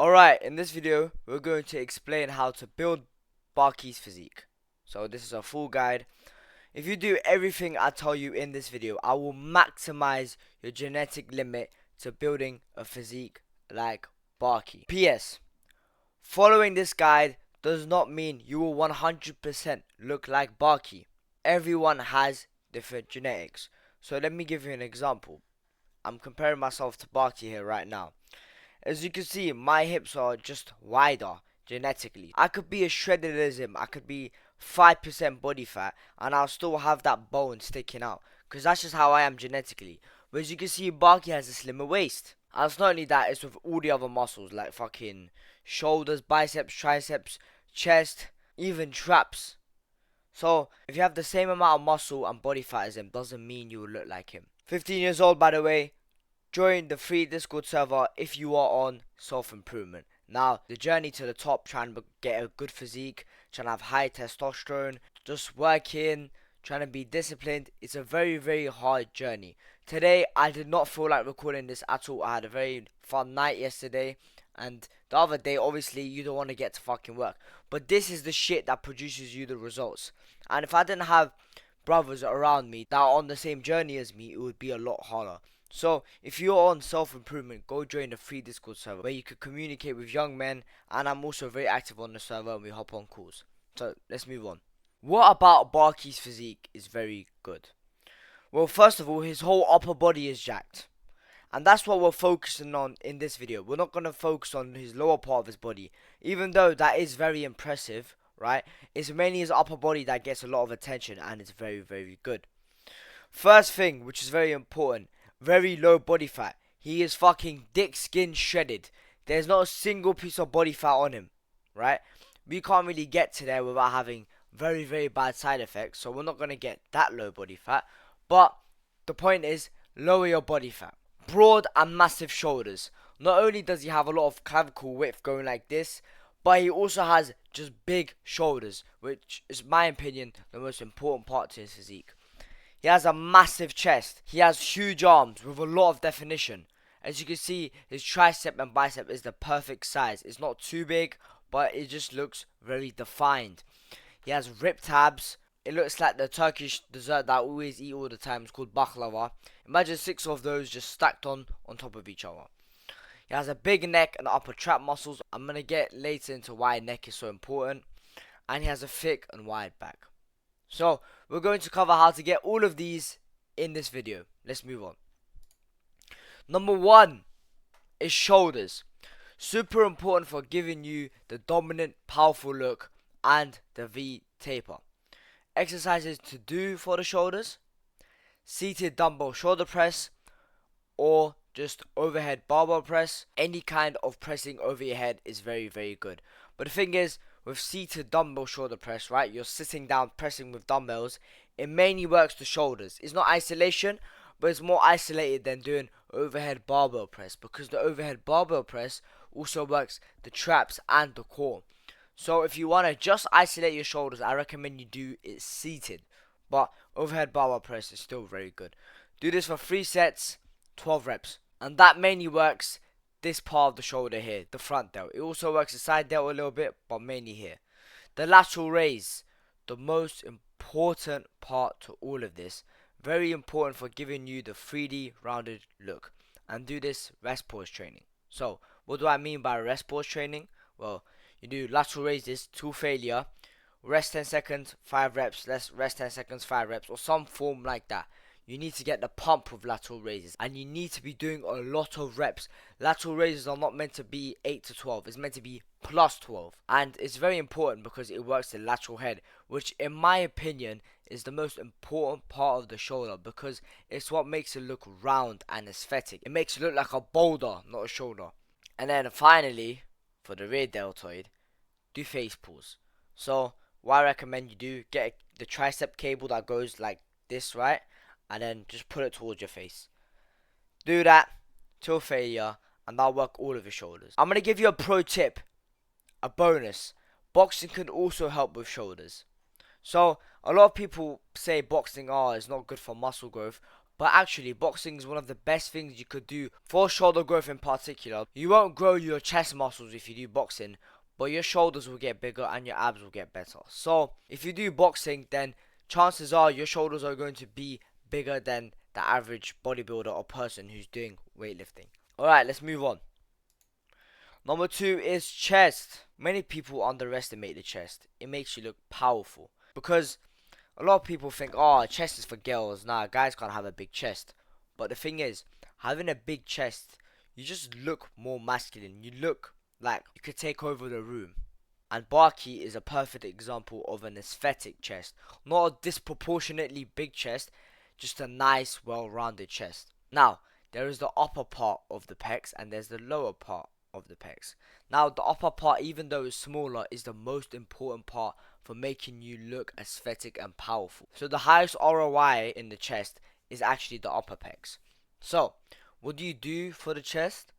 Alright, in this video, we're going to explain how to build Bakis physique. So this is a full guide. If you do everything I tell you in this video, I will maximize your genetic limit to building a physique like Baki. PS, following this guide does not mean you will 100% look like Baki. Everyone has different genetics. So let me give you an example. I'm comparing myself to Baki here right now. As you can see, my hips are just wider genetically. I could be as shredded as him. I could be 5% body fat and I'll still have that bone sticking out. Because that's just how I am genetically. But as you can see, Baki has a slimmer waist. And it's not only that, it's with all the other muscles like fucking shoulders, biceps, triceps, chest, even traps. So, if you have the same amount of muscle and body fat as him, doesn't mean you will look like him. 15 years old, by the way. Join the free Discord server if you are on self-improvement. Now, the journey to the top, trying to get a good physique, trying to have high testosterone, just working, trying to be disciplined, it's a very, very hard journey. Today, I did not feel like recording this at all. I had a very fun night yesterday, and the other day, obviously, you don't want to get to fucking work. But this is the shit that produces you the results. And if I didn't have brothers around me that are on the same journey as me, it would be a lot harder. So, if you're on self-improvement, go join the free Discord server where you can communicate with young men, and I'm also very active on the server and we hop on calls. So, let's move on. What about Baki's physique is very good? Well, first of all, his whole upper body is jacked. And that's what we're focusing on in this video. We're not going to focus on his lower part of his body, even though that is very impressive, right? It's mainly his upper body that gets a lot of attention and it's very, very good. First thing, which is very important, very low body fat. He is fucking dick skin shredded. There's not a single piece of body fat on him, right? We can't really get to there without having very, very bad side effects. So we're not going to get that low body fat. But the point is, lower your body fat. Broad and massive shoulders. Not only does he have a lot of clavicle width going like this, but he also has just big shoulders, which is, in my opinion, the most important part to his physique. He has a massive chest. He has huge arms with a lot of definition. As you can see, his tricep and bicep is the perfect size. It's not too big, but it just looks very defined. He has ripped abs. It looks like the Turkish dessert that I always eat all the time. It's called baklava. Imagine 6 of those just stacked on top of each other. He has a big neck and upper trap muscles. I'm going to get later into why neck is so important. And he has a thick and wide back. So, we're going to cover how to get all of these in this video. Let's move on. Number 1 is shoulders. Super important for giving you the dominant, powerful look and the V taper. Exercises to do for the shoulders: seated dumbbell shoulder press or just overhead barbell press. Any kind of pressing over your head is very, very good. But the thing is, with seated dumbbell shoulder press, right, you're sitting down pressing with dumbbells, it mainly works the shoulders. It's not isolation, but it's more isolated than doing overhead barbell press, because the overhead barbell press also works the traps and the core. So if you want to just isolate your shoulders, I recommend you do it seated, but overhead barbell press is still very good. Do this for 3 sets, 12 reps, and that mainly works this part of the shoulder here, the front delt. It also works the side delt a little bit, but mainly here. The lateral raise, the most important part to all of this. Very important for giving you the 3D rounded look. And do this rest pause training. So, what do I mean by rest pause training? Well, you do lateral raises to failure, rest 10 seconds, 5 reps, rest 10 seconds, 5 reps, or some form like that. You need to get the pump with lateral raises, and you need to be doing a lot of reps. Lateral raises are not meant to be 8 to 12, it's meant to be plus 12. And it's very important because it works the lateral head, which in my opinion is the most important part of the shoulder, because it's what makes it look round and aesthetic. It makes it look like a boulder, not a shoulder. And then finally, for the rear deltoid, do face pulls. So what I recommend you do, get the tricep cable that goes like this, right? And then just put it towards your face. Do that till failure, and that'll work all of your shoulders. I'm going to give you a pro tip, a bonus. Boxing can also help with shoulders. So a lot of people say boxing is not good for muscle growth, But actually, boxing is one of the best things you could do for shoulder growth in particular. You won't grow your chest muscles if you do boxing, but your shoulders will get bigger and your abs will get better. So if you do boxing, then chances are your shoulders are going to be bigger than the average bodybuilder or person who's doing weightlifting. Alright, let's move on. Number 2 is chest. Many people underestimate the chest. It makes you look powerful. Because a lot of people think, oh, chest is for girls. Nah, guys can't have a big chest. But the thing is, having a big chest, you just look more masculine. You look like you could take over the room. And Baki is a perfect example of an aesthetic chest. Not a disproportionately big chest, just a nice, well-rounded chest. Now, there is the upper part of the pecs and there's the lower part of the pecs. Now, the upper part, even though it's smaller, is the most important part for making you look aesthetic and powerful. So the highest ROI in the chest is actually the upper pecs. So, what do you do for the chest?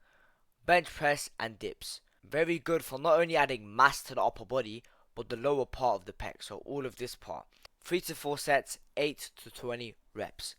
Bench press and dips. Very good for not only adding mass to the upper body, but the lower part of the pec, so all of this part. 3 to 4 sets, 8 to 20 reps.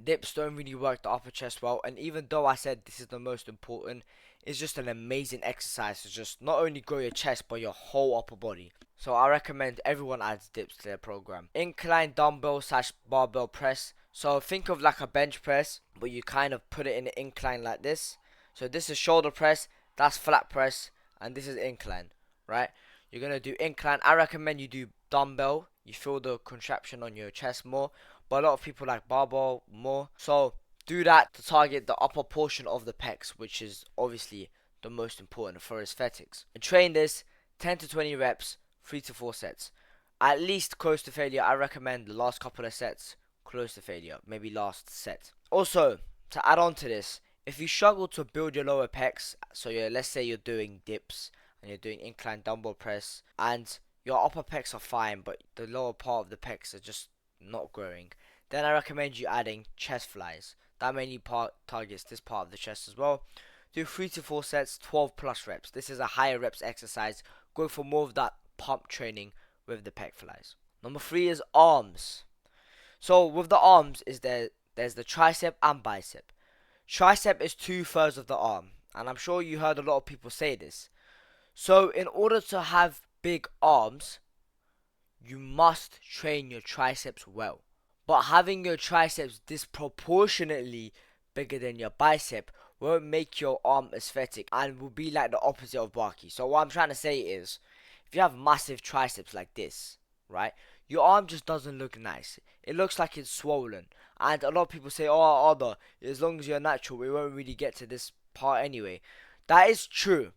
Dips don't really work the upper chest well, and even though I said this is the most important, it's just an amazing exercise to just not only grow your chest, but your whole upper body. So I recommend everyone adds dips to their program. Incline dumbbell / barbell press. So think of like a bench press, but you kind of put it in an incline like this. So this is shoulder press, that's flat press, and this is incline, right? You're going to do incline. I recommend you do dumbbell. You feel the contraction on your chest more, but a lot of people like barbell more. So do that to target the upper portion of the pecs, which is obviously the most important for aesthetics. And train this 10 to 20 reps, 3 to 4 sets. At least close to failure. I recommend the last couple of sets close to failure, maybe last set. Also, to add on to this, if you struggle to build your lower pecs, so let's say you're doing dips and you're doing incline dumbbell press and your upper pecs are fine, but the lower part of the pecs are just not growing, then I recommend you adding chest flies. That mainly targets this part of the chest as well. Do 3 to 4 sets, 12 plus reps. This is a higher reps exercise. Go for more of that pump training with the pec flies. Number 3 is arms. So with the arms, there's the tricep and bicep. Tricep is 2/3 of the arm, and I'm sure you heard a lot of people say this. So in order to have big arms, you must train your triceps well. But having your triceps disproportionately bigger than your bicep won't make your arm aesthetic and will be like the opposite of Baki. So what I'm trying to say is, if you have massive triceps like this, right, your arm just doesn't look nice. It looks like it's swollen. And a lot of people say, oh, Arthur, as long as you're natural, we won't really get to this part anyway. That is true.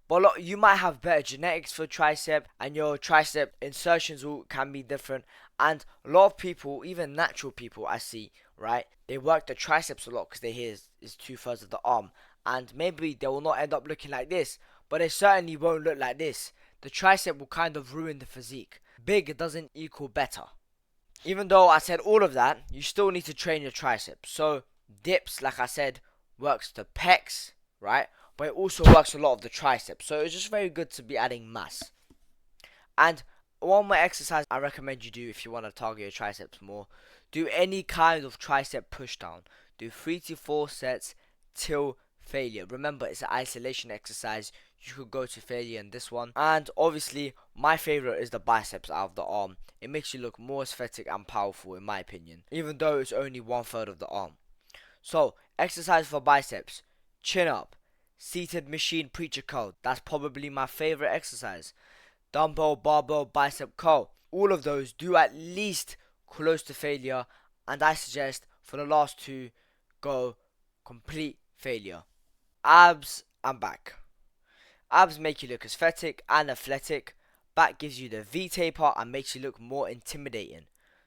But you might have better genetics for tricep, and your tricep insertions can be different. And a lot of people, even natural people I see, right, they work the triceps a lot because they hear is 2/3 of the arm. And maybe they will not end up looking like this, but they certainly won't look like this. The tricep will kind of ruin the physique. Big doesn't equal better. Even though I said all of that, you still need to train your triceps. So dips, like I said, works the pecs, right? But it also works a lot of the triceps. So it's just very good to be adding mass. And one more exercise I recommend you do if you want to target your triceps more. Do any kind of tricep push down. Do 3 to 4 sets till failure. Remember, it's an isolation exercise. You could go to failure in this one. And obviously, my favorite is the biceps out of the arm. It makes you look more aesthetic and powerful in my opinion, even though it's only 1/3 of the arm. So, exercise for biceps. Chin up. Seated machine preacher curl. That's probably my favorite exercise. Dumbbell, barbell, bicep curl. All of those do at least close to failure. And I suggest for the last two, go complete failure. Abs and back. Abs make you look aesthetic and athletic. Back gives you the V-taper and makes you look more intimidating.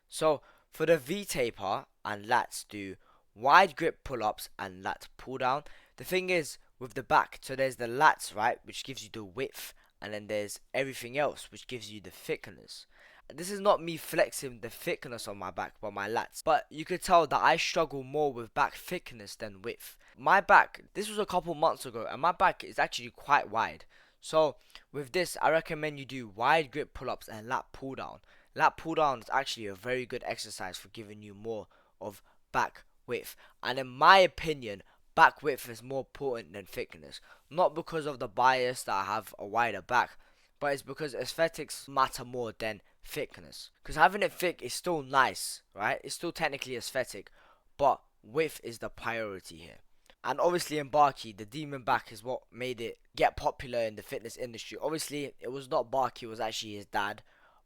So for the V-taper and lats, do wide grip pull-ups and lat pull down. The thing is with the back, so there's the lats, right, which gives you the width, and then there's everything else which gives you the thickness. This is not me flexing the thickness on my back but my lats, but you could tell that I struggle more with back thickness than width. My back, this was a couple months ago, and my back is actually quite wide. So with this, I recommend you do wide grip pull-ups and lat pull down. Lat pull down is actually a very good exercise for giving you more of back width. And in my opinion, back width is more important than thickness. Not because of the bias that I have a wider back, but it's because aesthetics matter more than thickness. Because having it thick is still nice, right? It's still technically aesthetic, but width is the priority here. And obviously in Baki, the demon back is what made it get popular in the fitness industry. Obviously, it was not Baki, it was actually his dad.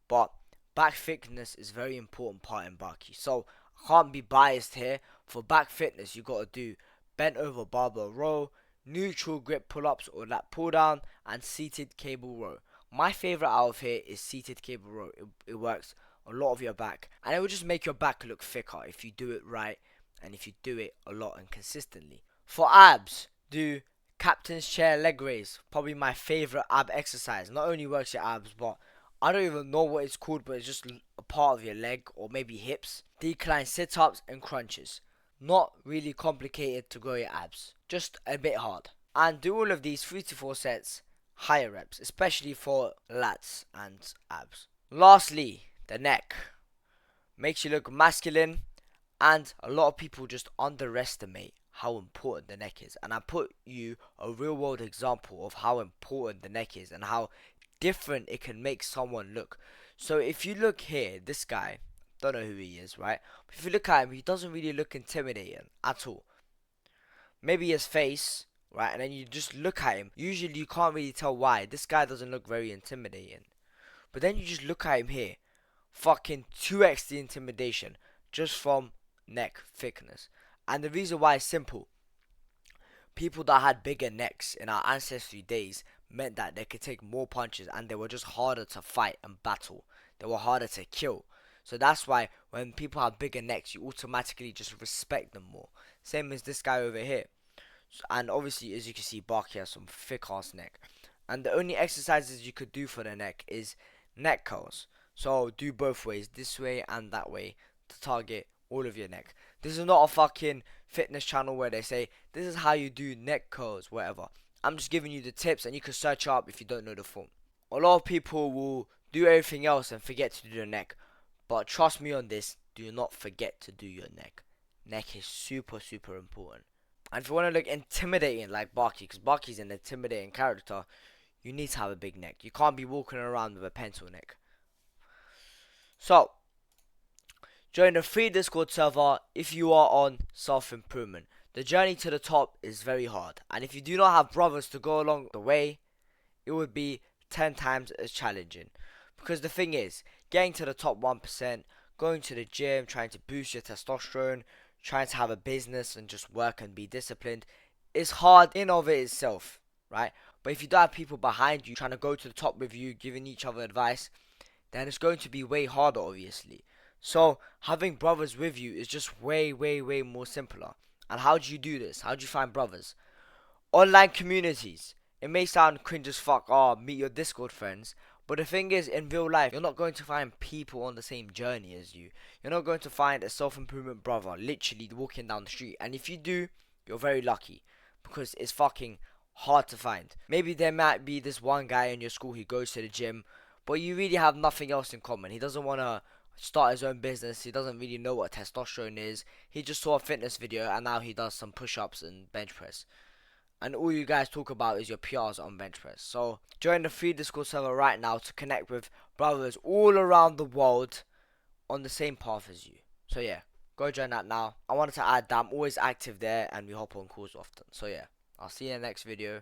But back thickness is a very important part in Baki. So I can't be biased here. For back fitness, you got to do bent over barbell row, neutral grip pull-ups or lat pull down, and seated cable row. My favorite out of here is seated cable row. It works a lot of your back, and it will just make your back look thicker if you do it right and if you do it a lot and consistently. For abs, do captain's chair leg raise. Probably my favorite ab exercise. Not only works your abs, but I don't even know what it's called, but it's just a part of your leg or maybe hips. Decline sit-ups and crunches. Not really complicated to grow your abs, just a bit hard. And do all of these 3 to 4 sets, higher reps, especially for lats and abs. Lastly, the neck. Makes you look masculine, and a lot of people just underestimate how important the neck is. And I put you a real world example of how important the neck is and how different it can make someone look. So if you look here, this guy, don't know who he is, right? But if you look at him, he doesn't really look intimidating at all. Maybe his face, right? And then you just look at him. Usually you can't really tell why. This guy doesn't look very intimidating. But then you just look at him here. Fucking 2x the intimidation just from neck thickness. And the reason why is simple. People that had bigger necks in our ancestry days meant that they could take more punches and they were just harder to fight and battle. They were harder to kill. So that's why when people have bigger necks, you automatically just respect them more. Same as this guy over here. And obviously, as you can see, Baki has some thick ass neck. And the only exercises you could do for the neck is neck curls. So do both ways, this way and that way, to target all of your neck. This is not a fucking fitness channel where they say this is how you do neck curls, whatever. I'm just giving you the tips, and you can search up if you don't know the form. A lot of people will do everything else and forget to do the neck, but trust me on this, do not forget to do your neck. Neck is super important. And if you want to look intimidating like Baki, because Baki's an intimidating character, you need to have a big neck. You can't be walking around with a pencil neck. So, join the free Discord server if you are on self-improvement. The journey to the top is very hard, and if you do not have brothers to go along the way, it would be 10 times as challenging. Because the thing is, getting to the top 1%, going to the gym, trying to boost your testosterone, trying to have a business and just work and be disciplined, is hard in of it itself, right? But if you don't have people behind you trying to go to the top with you, giving each other advice, then it's going to be way harder, obviously. So having brothers with you is just way more simpler. And how do you do this? How do you find brothers? Online communities. It may sound cringe as fuck, meet your Discord friends. But the thing is, in real life, you're not going to find people on the same journey as you. You're not going to find a self-improvement brother literally walking down the street. And if you do, you're very lucky. Because it's fucking hard to find. Maybe there might be this one guy in your school who goes to the gym, but you really have nothing else in common. He doesn't want to start his own business. He doesn't really know what testosterone is. He just saw a fitness video and now he does some push-ups and bench press. And all you guys talk about is your PRs on bench press. So join the free Discord server right now to connect with brothers all around the world on the same path as you. So yeah, go join that now. I wanted to add that I'm always active there and we hop on calls often. So yeah, I'll see you in the next video.